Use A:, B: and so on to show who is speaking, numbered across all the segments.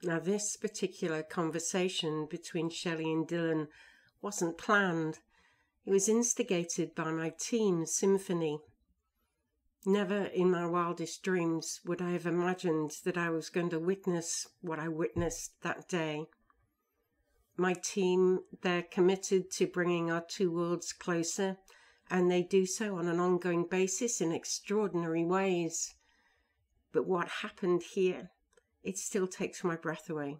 A: Now, this particular conversation between Shelley and Dylan wasn't planned. It was instigated by my team, Symphony. Never in my wildest dreams would I have imagined that I was going to witness what I witnessed that day. My team, they're committed to bringing our two worlds closer, and they do so on an ongoing basis in extraordinary ways. But what happened here, it still takes my breath away.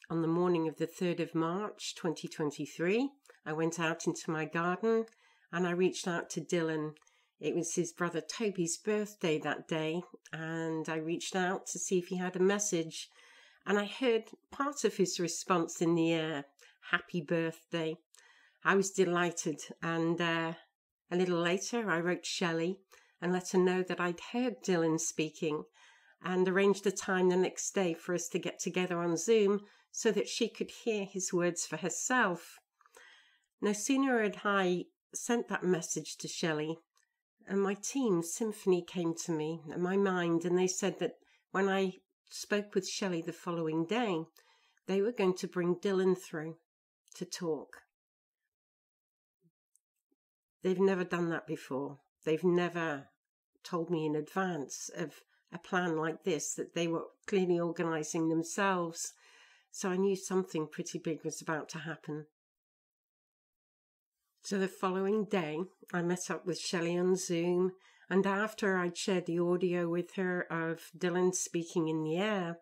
A: On the morning of the 3rd of March 2023, I went out into my garden and I reached out to Dylan. It was his brother Toby's birthday that day, and I reached out to see if he had a message, and I heard part of his response in the air, "Happy birthday." I was delighted, and a little later I wrote Shelley and let her know that I'd heard Dylan speaking, and arranged a time the next day for us to get together on Zoom so that she could hear his words for herself. No sooner had I sent that message to Shelley, and my team, Symphony, came to me in my mind, and they said that when I spoke with Shelley the following day, they were going to bring Dylan through to talk. They've never done that before. They've never told me in advance of a plan like this, that they were clearly organising themselves. So I knew something pretty big was about to happen. So the following day, I met up with Shelley on Zoom, and after I'd shared the audio with her of Dylan speaking in the air,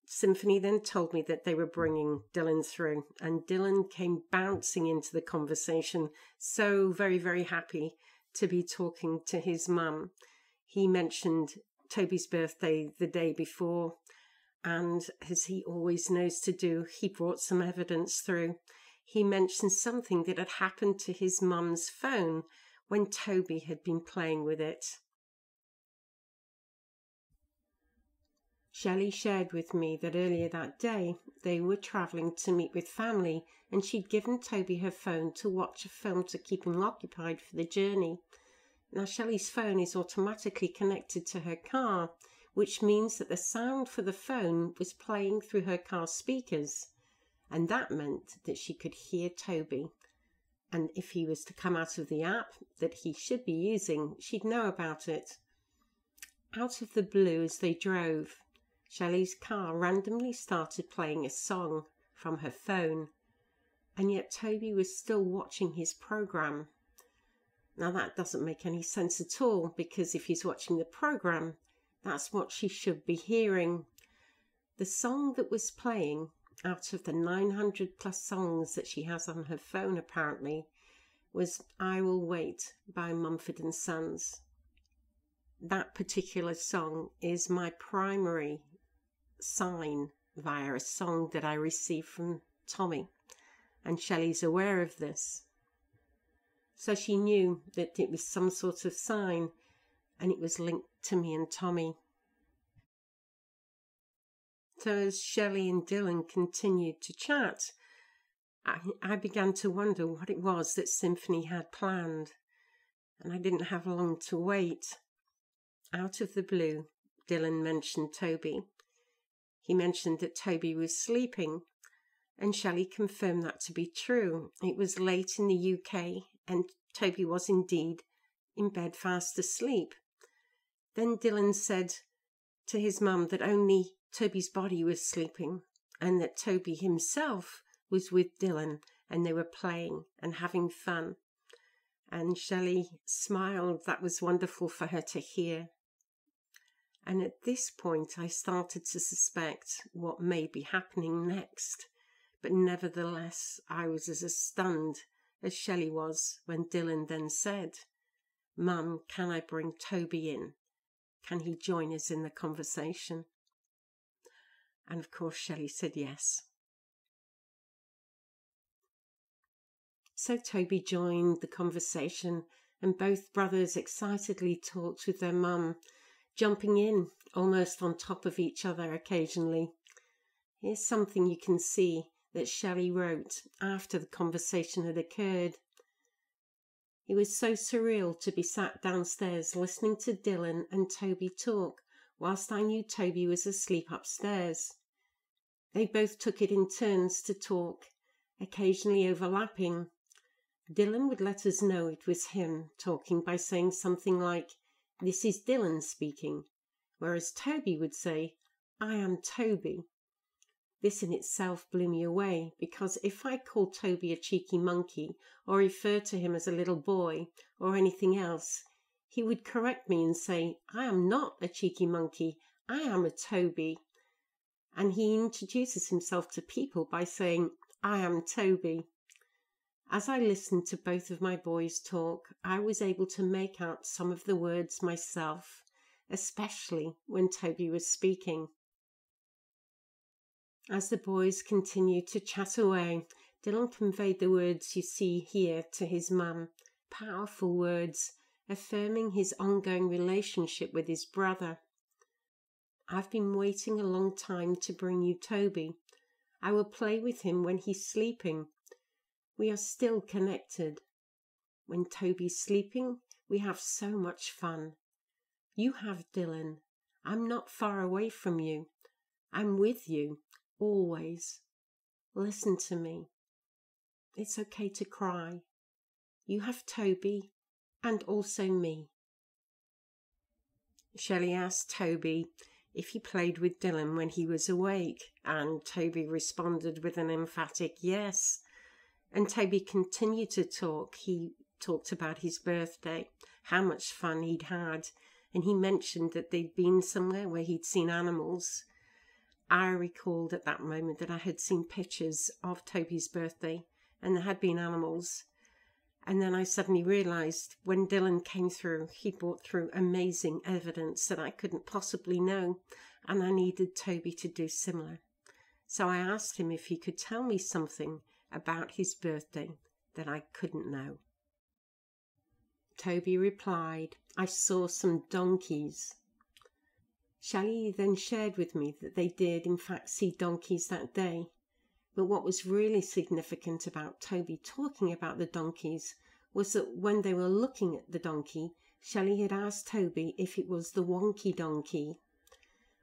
A: Symphony then told me that they were bringing Dylan through, and Dylan came bouncing into the conversation, so very, very happy to be talking to his mum. He mentioned Toby's birthday the day before, and as he always knows to do, he brought some evidence through. He mentioned something that had happened to his mum's phone when Toby had been playing with it. Shelley shared with me that earlier that day they were travelling to meet with family, and she'd given Toby her phone to watch a film to keep him occupied for the journey. Now, Shelley's phone is automatically connected to her car, which means that the sound for the phone was playing through her car speakers, and that meant that she could hear Toby. And if he was to come out of the app that he should be using, she'd know about it. Out of the blue, as they drove, Shelley's car randomly started playing a song from her phone, and yet Toby was still watching his program. Now, that doesn't make any sense at all, because if he's watching the program, that's what she should be hearing. The song that was playing, out of the 900 plus songs that she has on her phone apparently, was "I Will Wait" by Mumford & Sons. That particular song is my primary sign via a song that I received from Tommy, and Shelley's aware of this. So she knew that it was some sort of sign, and it was linked to me and Tommy. So as Shelley and Dylan continued to chat, I began to wonder what it was that Symphony had planned, and I didn't have long to wait. Out of the blue, Dylan mentioned Toby. He mentioned that Toby was sleeping, and Shelley confirmed that to be true. It was late in the UK, and Toby was indeed in bed fast asleep. Then Dylan said to his mum that only Toby's body was sleeping, and that Toby himself was with Dylan, and they were playing and having fun. And Shelley smiled. That was wonderful for her to hear. And at this point, I started to suspect what may be happening next. But nevertheless, I was as stunned as Shelley was when Dylan then said, "Mum, can I bring Toby in? Can he join us in the conversation?" And of course, Shelley said yes. So Toby joined the conversation, and both brothers excitedly talked with their mum, jumping in almost on top of each other occasionally. Here's something you can see that Shelley wrote after the conversation had occurred. "It was so surreal to be sat downstairs listening to Dylan and Toby talk whilst I knew Toby was asleep upstairs. They both took it in turns to talk, occasionally overlapping. Dylan would let us know it was him talking by saying something like, "This is Dylan speaking," whereas Toby would say, "I am Toby." This in itself blew me away, because if I called Toby a cheeky monkey, or referred to him as a little boy, or anything else, he would correct me and say, "I am not a cheeky monkey, I am a Toby." And he introduces himself to people by saying, "I am Toby." As I listened to both of my boys talk, I was able to make out some of the words myself, especially when Toby was speaking. As the boys continued to chat away, Dylan conveyed the words you see here to his mum, powerful words, affirming his ongoing relationship with his brother. "I've been waiting a long time to bring you Toby. I will play with him when he's sleeping. We are still connected. When Toby's sleeping, we have so much fun. You have Dylan. I'm not far away from you. I'm with you, always. Listen to me. It's okay to cry. You have Toby and also me." Shelley asked Toby if he played with Dylan when he was awake, and Toby responded with an emphatic yes. And Toby continued to talk. He talked about his birthday, how much fun he'd had, and he mentioned that they'd been somewhere where he'd seen animals. I recalled at that moment that I had seen pictures of Toby's birthday, and there had been animals. And then I suddenly realised when Dylan came through, he brought through amazing evidence that I couldn't possibly know, and I needed Toby to do similar. So I asked him if he could tell me something about his birthday that I couldn't know. Toby replied, "I saw some donkeys." Shelley then shared with me that they did in fact see donkeys that day. But what was really significant about Toby talking about the donkeys was that when they were looking at the donkey, Shelley had asked Toby if it was the wonky donkey.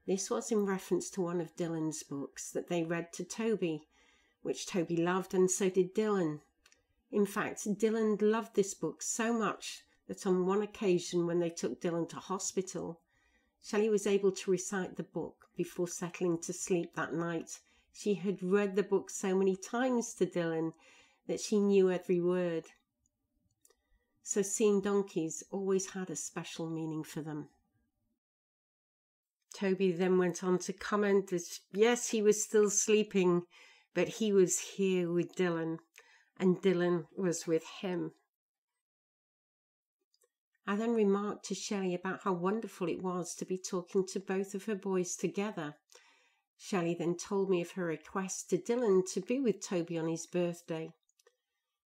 A: This was in reference to one of Dylan's books that they read to Toby, which Toby loved, and so did Dylan. In fact, Dylan loved this book so much that on one occasion when they took Dylan to hospital, Shelley was able to recite the book before settling to sleep that night. She had read the book so many times to Dylan that she knew every word. So seeing donkeys always had a special meaning for them. Toby then went on to comment that yes, he was still sleeping, but he was here with Dylan, and Dylan was with him. I then remarked to Shelley about how wonderful it was to be talking to both of her boys together. Shelley then told me of her request to Dylan to be with Toby on his birthday.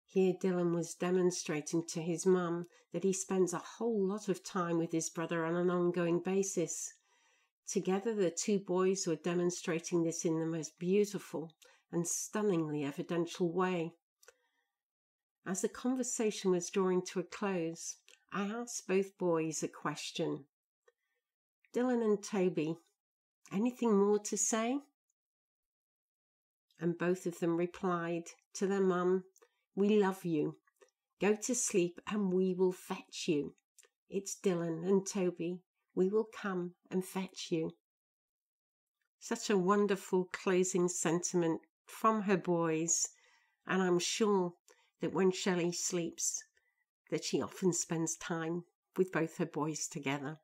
A: Here Dylan was demonstrating to his mum that he spends a whole lot of time with his brother on an ongoing basis. Together the two boys were demonstrating this in the most beautiful and stunningly evidential way. As the conversation was drawing to a close, I asked both boys a question. "Dylan and Toby, anything more to say?" And both of them replied to their mum, "We love you. Go to sleep and we will fetch you. It's Dylan and Toby. We will come and fetch you." Such a wonderful closing sentiment from her boys, and I'm sure that when Shelley sleeps, that she often spends time with both her boys together.